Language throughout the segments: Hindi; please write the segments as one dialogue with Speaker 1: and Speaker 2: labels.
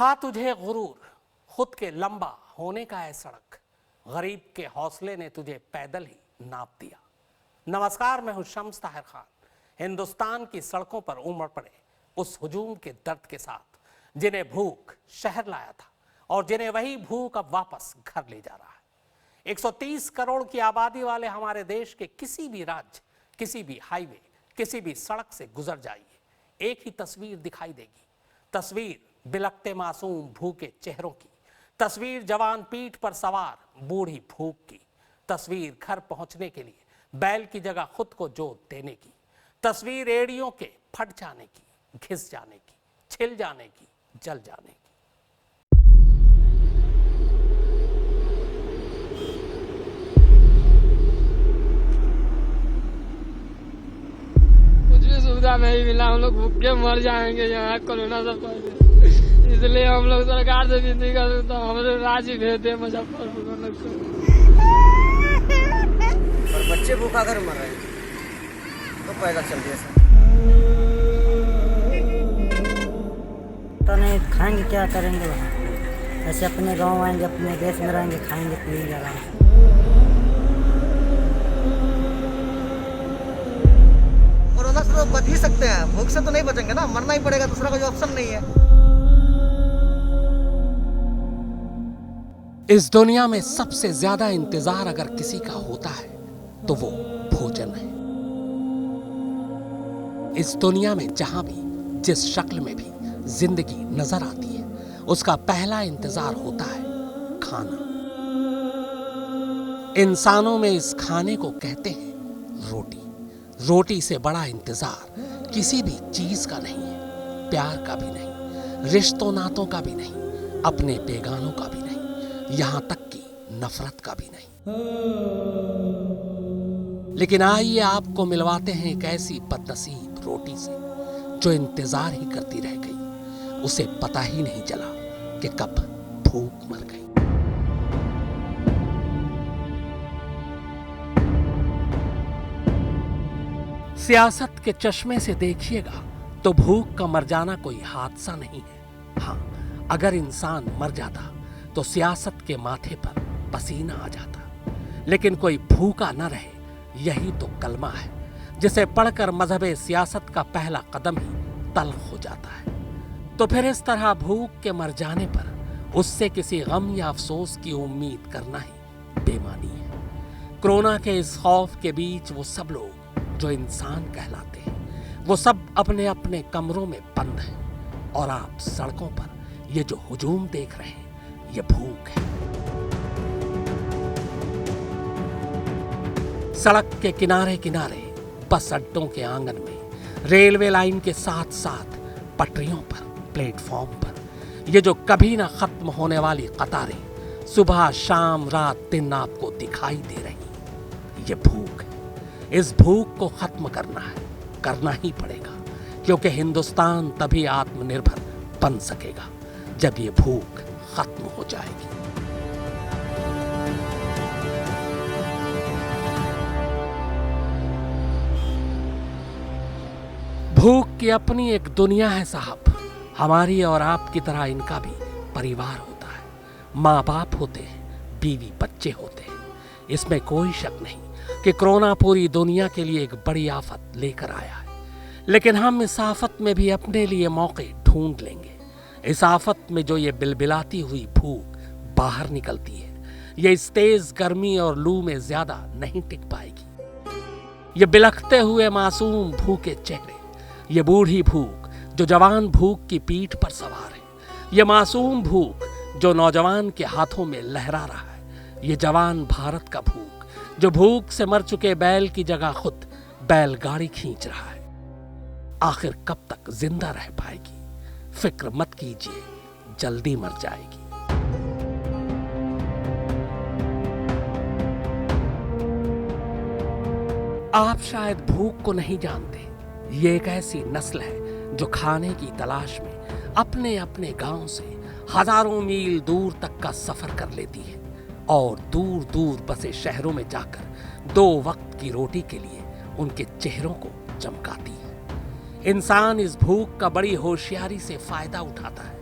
Speaker 1: था तुझे गुरूर खुद के लंबा होने का है सड़क, गरीब के हौसले ने तुझे पैदल ही नाप दिया। नमस्कार, मैं हूं शम्स ताहिर खान। हिंदुस्तान की सड़कों पर उमड़ पड़े उस हुजूम के दर्द के साथ जिन्हें भूख शहर लाया था और जिन्हें वही भूख अब वापस घर ले जा रहा है। 130 करोड़ की आबादी वाले हमारे देश के किसी भी राज्य, किसी भी हाईवे, किसी भी सड़क से गुजर जाइए, एक ही तस्वीर दिखाई देगी। तस्वीर बिलखते मासूम भूखे चेहरों की, तस्वीर जवान पीठ पर सवार बूढ़ी भूख की, तस्वीर घर पहुंचने के लिए बैल की जगह खुद को जोत देने की, तस्वीर एड़ियों के फट जाने की, घिस जाने की, छिल जाने की, जल जाने की।
Speaker 2: कुछ भी सुविधा नहीं मिला, हम लोग भूखे मर जाएंगे यहाँ कोरोना से पहले। इसलिए हम लोग सरकार से विनती करते तो हमारे राशि भेज दे मुजफ्फरपुर हम लोग को।
Speaker 3: और बच्चे भूखा घर मर रहे हैं तो पैदल चल दिए सर।
Speaker 4: तो नहीं खाएंगे, क्या करेंगे वहाँ? ऐसे अपने गांव आएंगे, अपने देश में रहेंगे, खाएंगे पिएंगे आराम से।
Speaker 3: कोरोना से तो बच ही सकते हैं, भूख से तो नहीं बचेंगे ना, मरना ही पड़ेगा, दूसरा कोई ऑप्शन नहीं है।
Speaker 1: इस दुनिया में सबसे ज्यादा इंतजार अगर किसी का होता है तो वो भोजन है। इस दुनिया में जहां भी जिस शक्ल में भी जिंदगी नजर आती है, उसका पहला इंतजार होता है खाना। इंसानों में इस खाने को कहते हैं रोटी। रोटी से बड़ा इंतजार किसी भी चीज का नहीं है, प्यार का भी नहीं, रिश्तों नातों का भी नहीं, अपने बेगानों का भी नहीं, यहां तक कि नफरत का भी नहीं। लेकिन आइए आपको मिलवाते हैं एक ऐसी बदनसीब रोटी से जो इंतजार ही करती रह गई, उसे पता ही नहीं चला कि कब भूख मर गई। सियासत के चश्मे से देखिएगा तो भूख का मर जाना कोई हादसा नहीं है। हाँ, अगर इंसान मर जाता तो सियासत के माथे पर पसीना आ जाता, लेकिन कोई भूखा न रहे, यही तो कलमा है जिसे पढ़कर मजहब सियासत का पहला कदम ही तल्ख हो जाता है। तो फिर इस तरह भूख के मर जाने पर उससे किसी गम या अफसोस की उम्मीद करना ही बेमानी है। कोरोना के इस खौफ के बीच वो सब लोग जो इंसान कहलाते हैं, वो सब अपने अपने कमरों में बंद हैं, और आप सड़कों पर ये जो हुजूम देख रहे हैं, ये भूख है। सड़क के किनारे किनारे, बस अड्डों के आंगन में, रेलवे लाइन के साथ साथ पटरियों पर, प्लेटफॉर्म पर, ये जो कभी ना खत्म होने वाली कतारें सुबह शाम रात दिन आपको दिखाई दे रही, ये भूख है। इस भूख को खत्म करना है, करना ही पड़ेगा, क्योंकि हिंदुस्तान तभी आत्मनिर्भर बन सकेगा जब ये भूख खत्म हो जाएगी। भूख की अपनी एक दुनिया है साहब। हमारी और आपकी तरह इनका भी परिवार होता है, माँ बाप होते हैं, बीवी बच्चे होते हैं। इसमें कोई शक नहीं कि कोरोना पूरी दुनिया के लिए एक बड़ी आफत लेकर आया है, लेकिन हम इस आफत में भी अपने लिए मौके ढूंढ लेंगे। इस आफत में जो ये बिलबिलाती हुई भूख बाहर निकलती है, ये इस तेज गर्मी और लू में ज्यादा नहीं टिक पाएगी। ये बिलखते हुए मासूम भूखे चेहरे, ये बूढ़ी भूख जो जवान भूख की पीठ पर सवार है, ये मासूम भूख जो नौजवान के हाथों में लहरा रहा है, ये जवान भारत का भूख जो भूख से मर चुके बैल की जगह खुद बैलगाड़ी खींच रहा है, आखिर कब तक जिंदा रह पाएगी? फिक्र मत कीजिए, जल्दी मर जाएगी। आप शायद भूख को नहीं जानते। ये एक ऐसी नस्ल है जो खाने की तलाश में अपने अपने गांव से हजारों मील दूर तक का सफर कर लेती है और दूर दूर बसे शहरों में जाकर 2 वक्त की रोटी के लिए उनके चेहरों को चमकाती है। इंसान इस भूख का बड़ी होशियारी से फायदा उठाता है।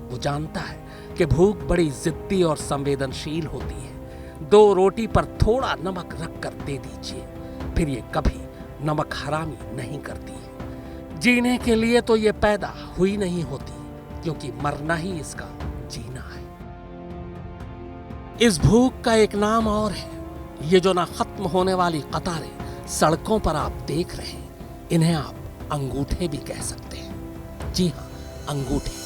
Speaker 1: वो जानता है कि भूख बड़ी जिद्दी और संवेदनशील होती है। 2 रोटी पर थोड़ा नमक रख कर दे दीजिए, फिर ये कभी नमक हरामी नहीं करती है। जीने के लिए तो ये पैदा हुई नहीं होती, क्योंकि मरना ही इसका जीना है। इस भूख का एक नाम और है। ये जो ना खत्म होने वाली कतारें सड़कों पर आप देख रहे हैं, इन्हें आप अंगूठे भी कह सकते हैं। जी हाँ, अंगूठे।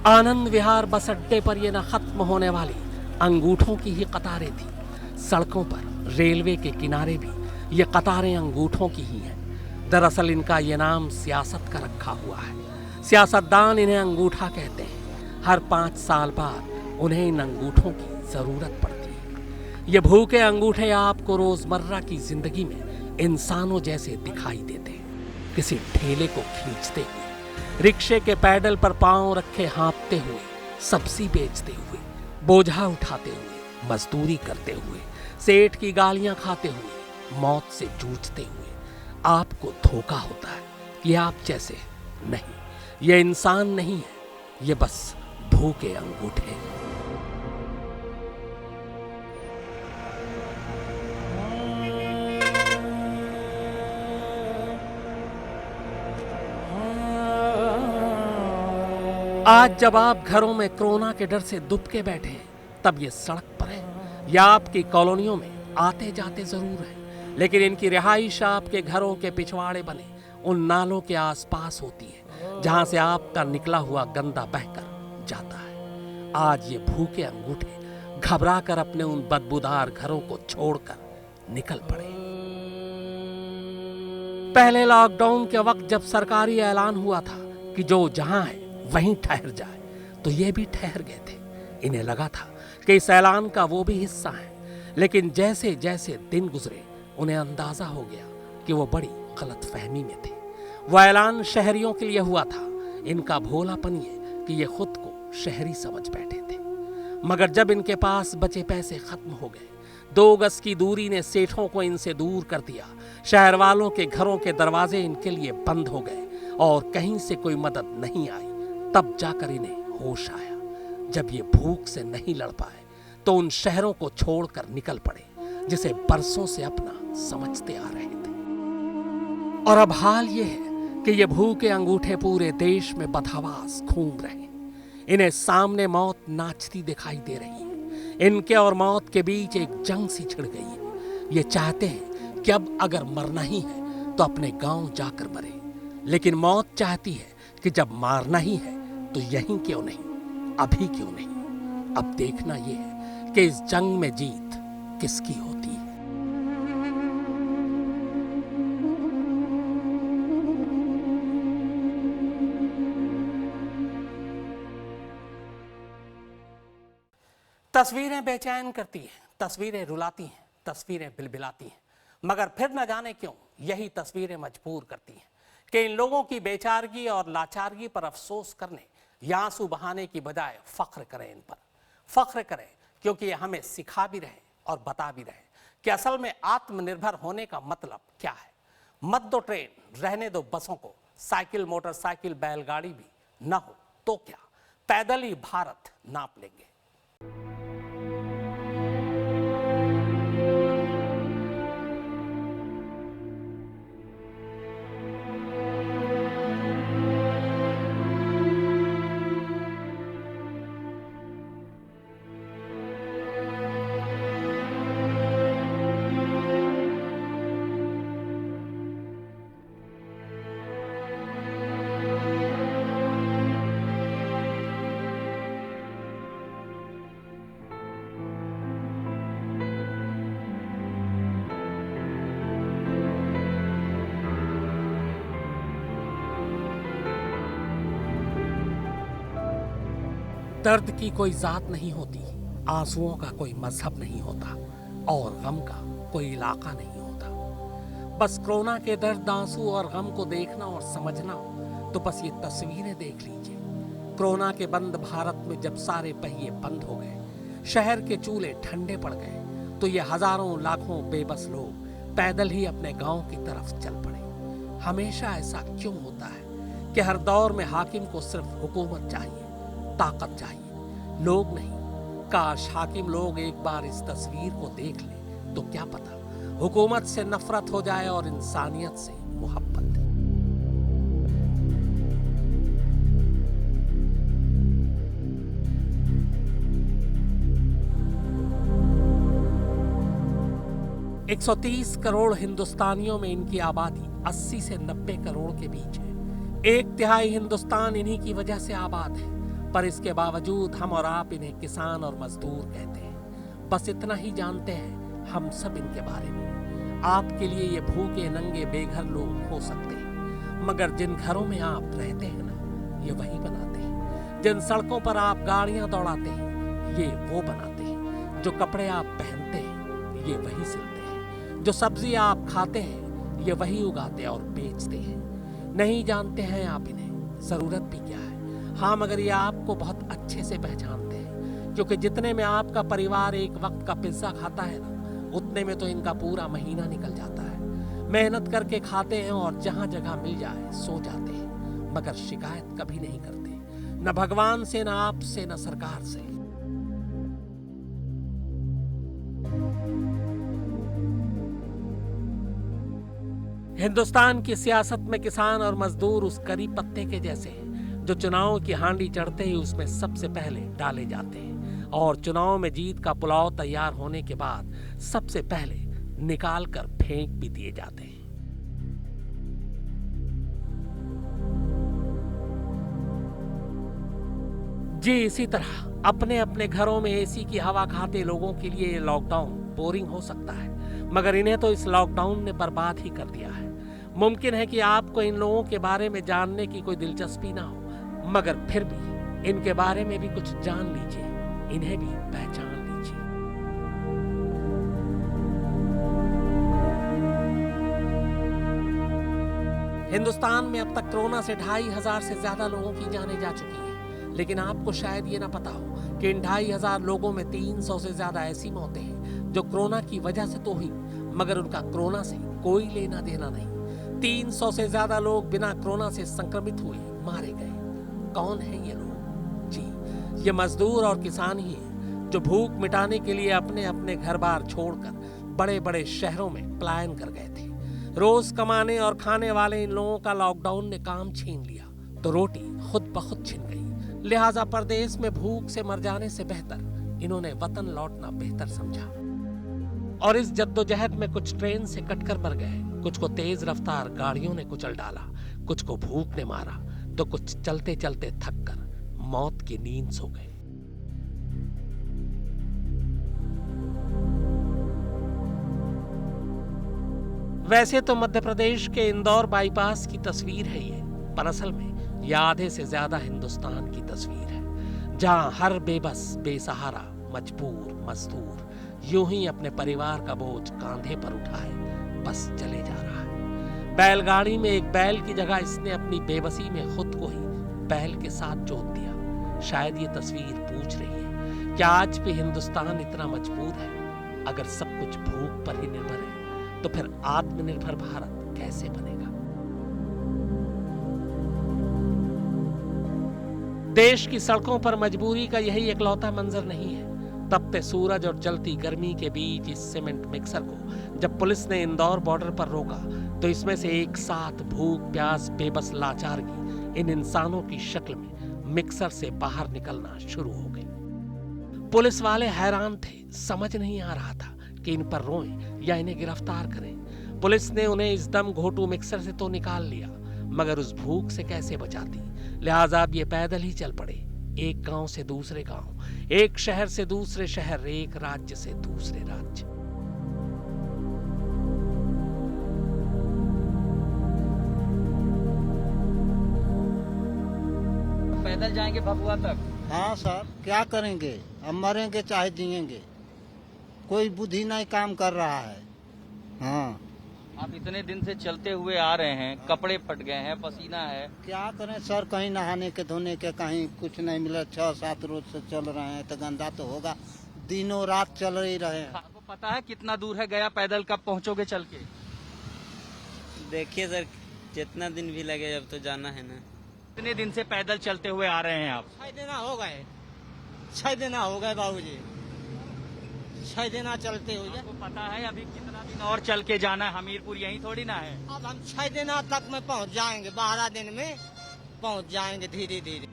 Speaker 1: आनंद विहार बस अड्डे पर ये न खत्म होने वाली अंगूठों की ही कतारें थी। सड़कों पर, रेलवे के किनारे भी ये कतारें अंगूठों की ही हैं। दरअसल इनका ये नाम सियासत का रखा हुआ है। सियासतदान इन्हें अंगूठा कहते हैं। हर 5 साल बाद उन्हें इन अंगूठों की जरूरत पड़ती है। ये भूखे अंगूठे आपको रोजमर्रा की जिंदगी में इंसानों जैसे दिखाई देते हैं। किसी ठेले को खींचते हुए, रिक्शे के पैडल पर पांव रखे हाँपते हुए, सब्जी बेचते हुए, बोझा उठाते हुए, मजदूरी करते हुए, सेठ की गालियां खाते हुए, मौत से जूझते हुए आपको धोखा होता है। ये आप जैसे नहीं, ये इंसान नहीं है, ये बस भूखे अंगूठे। आज जब आप घरों में कोरोना के डर से दुबके बैठे हैं, तब ये सड़क पर है या आपकी कॉलोनियों में आते जाते जरूर है, लेकिन इनकी रिहाइश आपके घरों के पिछवाड़े बने उन नालों के आसपास होती है जहां से आपका निकला हुआ गंदा बहकर जाता है। आज ये भूखे अंगूठे घबरा कर अपने उन बदबूदार घरों को छोड़कर निकल पड़े। पहले लॉकडाउन के वक्त जब सरकारी ऐलान हुआ था कि जो जहां है वहीं ठहर जाए, तो ये भी ठहर गए थे। इन्हें लगा था कि इस ऐलान का वो भी हिस्सा है, लेकिन जैसे जैसे दिन गुजरे उन्हें अंदाजा हो गया कि वो बड़ी गलतफहमी में थे। वो ऐलान शहरियों के लिए हुआ था। इनका भोलापन ये कि ये खुद को शहरी समझ बैठे थे। मगर जब इनके पास बचे पैसे खत्म हो गए, 2 गज की दूरी ने सेठों को इनसे दूर कर दिया, शहर वालों के घरों के दरवाजे इनके लिए बंद हो गए और कहीं से कोई मदद नहीं आई, तब जाकर इन्हें होश आया। जब ये भूख से नहीं लड़ पाए तो उन शहरों को छोड़कर निकल पड़े जिसे बरसों से अपना समझते आ रहे थे। और अब हाल ये है कि ये भूखे अंगूठे पूरे देश में बदहवास घूम रहे हैं। इन्हें सामने मौत नाचती दिखाई दे रही है। इनके और मौत के बीच एक जंग सी छिड़ गई है। ये चाहते हैं कि अब अगर मरना ही है तो अपने गांव जाकर मरे, लेकिन मौत चाहती है कि जब मारना ही है तो यहीं क्यों नहीं, अभी क्यों नहीं। अब देखना यह है कि इस जंग में जीत किसकी होती है। तस्वीरें बेचैन करती हैं, तस्वीरें रुलाती हैं, तस्वीरें बिलबिलाती हैं, मगर फिर न जाने क्यों यही तस्वीरें मजबूर करती हैं कि इन लोगों की बेचारगी और लाचारगी पर अफसोस करने या आंसू बहाने की बजाय फख्र करें। इन पर फख्र करें, क्योंकि ये हमें सिखा भी रहे और बता भी रहे कि असल में आत्मनिर्भर होने का मतलब क्या है। मत दो ट्रेन, रहने दो बसों को, साइकिल, मोटरसाइकिल, बैलगाड़ी भी न हो तो क्या, पैदल ही भारत नाप लेंगे। दर्द की कोई जात नहीं होती, आंसुओं का कोई मजहब नहीं होता और गम का कोई इलाका नहीं होता। बस कोरोना के दर्द, आंसू और गम को देखना और समझना हो तो बस ये तस्वीरें देख लीजिए। कोरोना के बंद भारत में जब सारे पहिए बंद हो गए, शहर के चूल्हे ठंडे पड़ गए, तो ये हजारों लाखों बेबस लोग पैदल ही अपने गांव की तरफ चल पड़े। हमेशा ऐसा क्यों होता है कि हर दौर में हाकिम को सिर्फ हुकूमत चाहिए, ताकत चाहिए, लोग नहीं। काश हाकिम लोग एक बार इस तस्वीर को देख ले तो क्या पता हुकूमत से नफरत हो जाए और इंसानियत से मोहब्बत। एक 130 करोड़ हिंदुस्तानियों में इनकी आबादी 80 से 90 करोड़ के बीच है। 1/3 हिंदुस्तान इन्हीं की वजह से आबाद है, पर इसके बावजूद हम और आप इन्हें किसान और मजदूर कहते हैं। बस इतना ही जानते हैं हम सब इनके बारे में। आपके लिए ये भूखे नंगे बेघर लोग हो सकते हैं, मगर जिन घरों में आप रहते हैं ना, ये वही बनाते हैं। जिन सड़कों पर आप गाड़ियां दौड़ाते हैं, ये वो बनाते हैं। जो कपड़े आप पहनते हैं, ये वही सिलते हैं। जो सब्जी आप खाते हैं, ये वही उगाते और बेचते हैं। नहीं जानते हैं आप इन्हें, जरूरत भी क्या है। हाँ, मगर ये आपको बहुत अच्छे से पहचानते हैं, क्योंकि जितने में आपका परिवार एक वक्त का पिज्जा खाता है ना, उतने में तो इनका पूरा महीना निकल जाता है। मेहनत करके खाते हैं और जहां जगह मिल जाए सो जाते हैं, मगर शिकायत कभी नहीं करते, न भगवान से, न आपसे, न सरकार से। हिंदुस्तान की सियासत में किसान और मजदूर उस करी पत्ते के जैसे हैं जो चुनाव की हांडी चढ़ते ही उसमें सबसे पहले डाले जाते हैं, और चुनाव में जीत का पुलाव तैयार होने के बाद सबसे पहले निकाल कर फेंक भी दिए जाते हैं। जी, इसी तरह अपने अपने घरों में एसी की हवा खाते लोगों के लिए लॉकडाउन बोरिंग हो सकता है, मगर इन्हें तो इस लॉकडाउन ने बर्बाद ही कर दिया है। मुमकिन है कि आपको इन लोगों के बारे में जानने की कोई दिलचस्पी ना हो, मगर फिर भी इनके बारे में भी कुछ जान लीजिए, इन्हें भी पहचान लीजिए। हिंदुस्तान में अब तक कोरोना से 2,500 से ज्यादा लोगों की जानें जा चुकी हैं, लेकिन आपको शायद ये ना पता हो कि इन 2,500 लोगों में 300 से ज्यादा ऐसी मौतें हैं जो कोरोना की वजह से तो हुई, मगर उनका कोरोना से कोई लेना देना नहीं। 300 से ज्यादा लोग बिना कोरोना से संक्रमित हुए मारे गए। कौन है ये लोग? जी, ये मजदूर और किसान ही हैं जो भूख मिटाने के लिए अपने अपने घर बार छोड़कर बड़े बड़े शहरों में पलायन कर गए थे। रोज कमाने और खाने वाले इन लोगों का लॉकडाउन ने काम छीन लिया, तो रोटी खुद ब खुद छिन गई। लिहाजा परदेश में भूख से मर जाने से बेहतर इन्होंने वतन लौटना बेहतर समझा, और इस जद्दोजहद में कुछ ट्रेन से कटकर मर गए, कुछ को तेज रफ्तार गाड़ियों ने कुचल डाला, कुछ को भूख ने मारा, तो कुछ चलते चलते थक कर मौत की नींद सो गए। वैसे तो मध्य प्रदेश के इंदौर बाईपास की तस्वीर है ये, पर असल में यह आधे से ज्यादा हिंदुस्तान की तस्वीर है, जहां हर बेबस, बेसहारा, मजबूर, मजदूर यूं ही अपने परिवार का बोझ कांधे पर उठाए बस चले जा रहा है। बैलगाड़ी में एक बैल की जगह इसने अपनी बेबसी में खुद को ही बैल के साथ जोत दिया। शायद ये तस्वीर पूछ रही है, क्या आज भी हिंदुस्तान इतना मजबूर है? अगर सब कुछ भूख पर ही निर्भर है, तो फिर आत्मनिर्भर भारत कैसे बनेगा? देश की सड़कों पर मजबूरी का यही इकलौता मंजर नहीं है। तपते सूरज और जलती गर्मी के बीच इस सीमेंट मिक्सर को जब पुलिस ने इंदौर बॉर्डर पर रोका, तो इसमें से एक साथ भूख, प्यास, बेबस लाचारगी इन इंसानों की शक्ल में मिक्सर से बाहर निकलना शुरू हो गई। पुलिस वाले हैरान थे, समझ नहीं आ रहा था कि इन पर रोएं या इन्हें गिरफ्तार करें। पुलिस ने उन्हें इस दम घोटू मिक्सर से तो निकाल लिया, मगर उस भूख से कैसे बचाती? लिहाजा अब ये पैदल ही चल पड़े, एक गांव से दूसरे गांव, एक शहर से दूसरे शहर, एक राज्य से दूसरे राज्य।
Speaker 5: पैदल जाएंगे भभुआ तक।
Speaker 6: हाँ सर, क्या करेंगे? अब मरेंगे चाहे जिएंगे, कोई बुद्धि नहीं काम कर रहा है। हाँ,
Speaker 5: आप इतने दिन से चलते हुए आ रहे हैं, कपड़े फट गए हैं, पसीना है।
Speaker 6: क्या करें सर, कहीं नहाने के धोने के कहीं कुछ नहीं मिला। 6-7 रोज से चल रहे हैं तो गंदा तो होगा, दिनों रात चल ही रहे हैं।
Speaker 5: आपको पता है कितना दूर है गया पैदल, कब पहुंचोगे चल के?
Speaker 7: देखिए सर, जितना दिन भी लगे अब तो जाना है ना।
Speaker 5: इतने दिन से पैदल चलते हुए आ रहे हैं आप?
Speaker 6: 6 दिन हो गए, 6 दिन हो गए बाबूजी, 6 दिन चलते हुए।
Speaker 5: आपको पता है अभी कितना दिन और चल के जाना है? हमीरपुर यहीं थोड़ी ना है।
Speaker 6: अब हम 6 दिन तक में पहुंच जाएंगे, 12 दिन में पहुंच जाएंगे धीरे धीरे।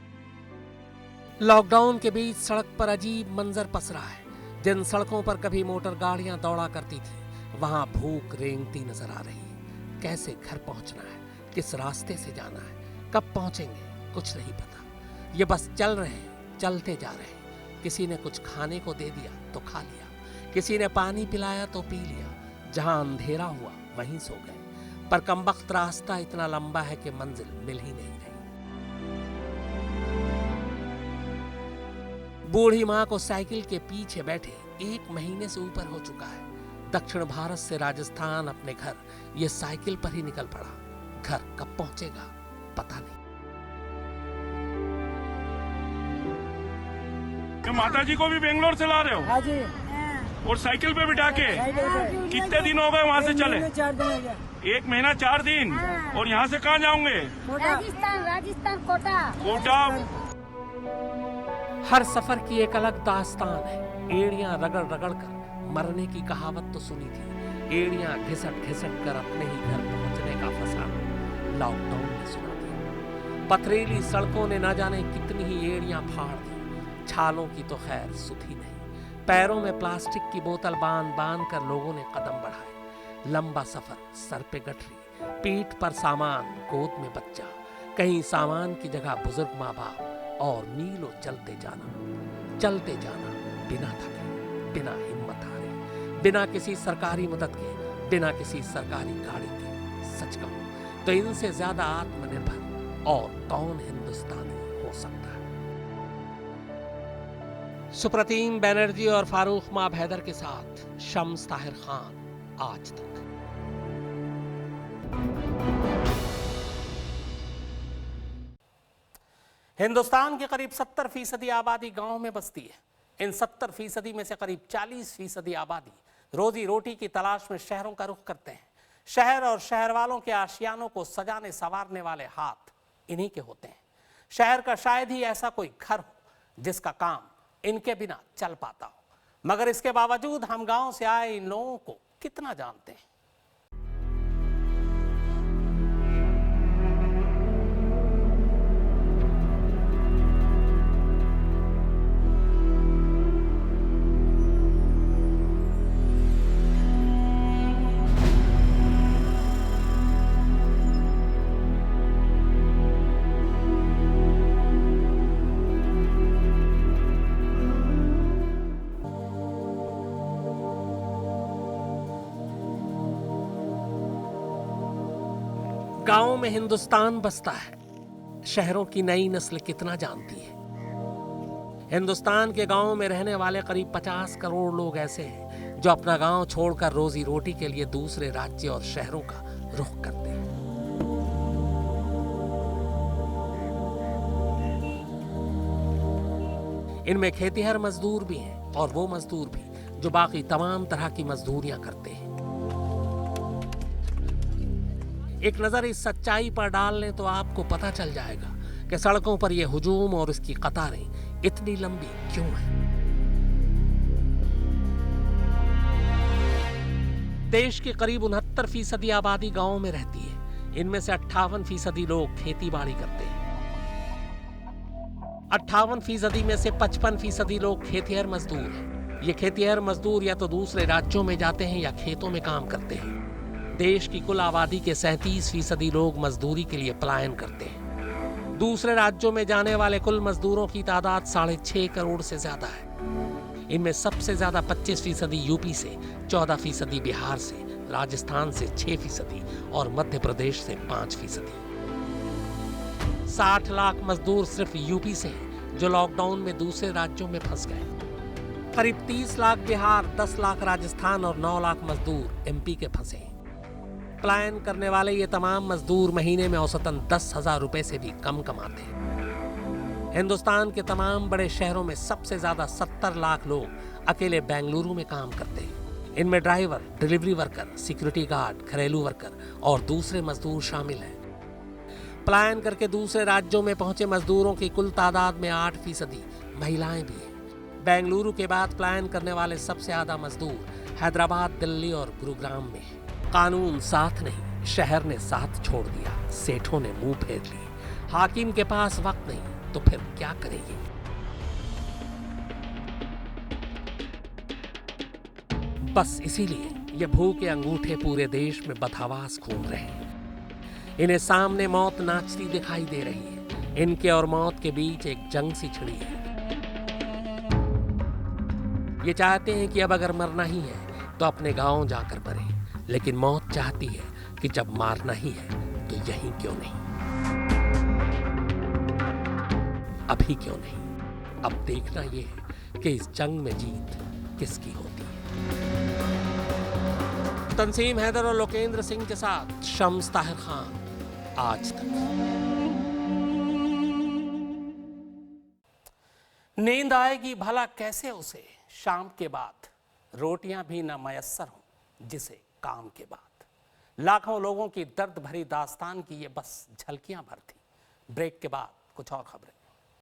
Speaker 1: लॉकडाउन के बीच सड़क पर अजीब मंजर पसरा है। जिन सड़कों पर कभी मोटर गाड़ियां दौड़ा करती थी, वहां भूख रेंगती नजर आ रही है। कैसे घर पहुंचना है, किस रास्ते से जाना है, कब पहुंचेंगे, कुछ नहीं पता। ये बस चल रहे हैं, चलते जा रहे हैं। किसी ने कुछ खाने को दे दिया तो खा लिया, किसी ने पानी पिलाया तो पी लिया। जहां अंधेरा हुआ वहीं सो गए। पर कमबख्त रास्ता इतना लंबा है कि मंजिल मिल ही नहीं रही। बूढ़ी मां को साइकिल के पीछे बैठे 1 महीने से ऊपर हो चुका है। दक्षिण भारत से राजस्थान अपने घर ये साइकिल पर ही निकल पड़ा। घर कब पहुंचेगा पता नहीं।
Speaker 8: तो माता जी को भी बेंगलोर से ला रहे हो?
Speaker 4: हाँ जी,
Speaker 8: और साइकिल पे बिठा के? कितने दिन हो गए वहाँ से चले?
Speaker 4: 4 दिन हो गया।
Speaker 8: 1 महीना 4 दिन। और यहाँ से कहाँ जाओगे?
Speaker 9: राजस्थान कोटा।
Speaker 8: कोटा।
Speaker 1: हर सफर की एक अलग दास्तान है। एड़ियां रगड़ रगड़ कर मरने की कहावत तो सुनी थी। एड़ियां घिसट घिसट कर अपने ही घर पहुंचने का फसाना लॉकडाउन ने सुना दिया। पथरीली सड़कों ने न जाने कितनी ही एड़ियां फाड़ दी। छालों की तो खैर सुधी नहीं। पैरों में प्लास्टिक की बोतल बांध बांध कर लोगों ने कदम बढ़ाए। लंबा सफर, सर पे गठरी, पीठ पर सामान, गोद में बच्चा, कहीं सामान की जगह बुजुर्ग माँ बाप, और मीलों चलते जाना बिना थके, बिना हिम्मत हारे, बिना किसी सरकारी मदद के, बिना किसी सरकारी गाड़ी के। सच कहूं तो इनसे ज्यादा आत्मनिर्भर और कौन हिंदुस्तानी हो सकता है। सुप्रतीम बैनर्जी और फारूक माब हैदर के साथ शम्स ताहिर खान, आज तक। हिंदुस्तान की करीब 70% आबादी गांव में बसती है। इन 70% में से करीब 40% आबादी रोजी रोटी की तलाश में शहरों का रुख करते हैं। शहर और शहर वालों के आशियानों को सजाने संवारने वाले हाथ इन्हीं के होते हैं। शहर का शायद ही ऐसा कोई घर हो जिसका काम इनके बिना चल पाता हो। मगर इसके बावजूद हम गांव से आए इन लोगों को कितना जानते हैं। गांव में हिंदुस्तान बसता है। शहरों की नई नस्ल कितना जानती है। हिंदुस्तान के गांवों में रहने वाले करीब 50 करोड़ लोग ऐसे हैं जो अपना गांव छोड़कर रोजी रोटी के लिए दूसरे राज्य और शहरों का रुख करते हैं। इनमें खेतीहर मजदूर भी हैं और वो मजदूर भी जो बाकी तमाम तरह की मजदूरियां करते हैं। एक नजर इस सच्चाई पर डाल लें तो आपको पता चल जाएगा कि सड़कों पर यह हुजूम और इसकी कतारें इतनी लंबी क्यों हैं। देश की करीब 69% आबादी गांवों में रहती है। इनमें से 58% लोग खेती बाड़ी करते हैं। 58% में से 55% लोग खेतीहर मजदूर हैं। ये खेतीहर मजदूर या तो दूसरे राज्यों में जाते हैं या खेतों में काम करते हैं। देश की कुल आबादी के 37% लोग मजदूरी के लिए पलायन करते हैं। दूसरे राज्यों में जाने वाले कुल मजदूरों की तादाद 6.5 करोड़ से ज्यादा है। इनमें सबसे ज्यादा 25% यूपी से, 14% बिहार से, राजस्थान से 6% और मध्य प्रदेश से 5%। 60 लाख मजदूर सिर्फ यूपी से हैं जो लॉकडाउन में दूसरे राज्यों में फंस गए। करीब 30 लाख बिहार, 10 लाख राजस्थान और 9 लाख मजदूर एमपी के फंसे हैं। पलायन करने वाले ये तमाम मजदूर महीने में औसतन 10,000 रुपए से भी कम कमाते हैं। हिंदुस्तान के तमाम बड़े शहरों में सबसे ज्यादा 70 लाख लोग अकेले बेंगलुरु में काम करते हैं। इनमें driver, delivery worker, security guard, घरेलू वर्कर और दूसरे मजदूर शामिल हैं। पलायन करके दूसरे राज्यों में पहुंचे मजदूरों की कुल तादाद में 8% महिलाएं भी हैं। बेंगलुरु के बाद पलायन करने वाले सबसे ज्यादा मजदूर हैदराबाद, दिल्ली और गुरुग्राम में हैं। कानून साथ नहीं, शहर ने साथ छोड़ दिया, सेठों ने मुंह फेर लिए। हाकिम के पास वक्त नहीं तो फिर क्या करेंगे? बस इसीलिए ये भूखे अंगूठे पूरे देश में बदहवास घूम रहे हैं। इन्हें सामने मौत नाचती दिखाई दे रही है। इनके और मौत के बीच एक जंग सी छिड़ी है। ये चाहते हैं कि अब अगर मरना ही है तो अपने गांव जाकर मरे, लेकिन मौत चाहती है कि जब मारना ही है तो यहीं क्यों नहीं, अभी क्यों नहीं। अब देखना यह है कि इस जंग में जीत किसकी होती है। तंसीम हैदर और लोकेंद्र सिंह के साथ शम्स ताहिर खान, आज तक। नींद आएगी भला कैसे उसे, शाम के बाद रोटियां भी न मयस्सर हों जिसे काम के बाद। लाखों लोगों की दर्द भरी दास्तान की ये बस झलकियां भर थी। ब्रेक के बाद कुछ और खबरें।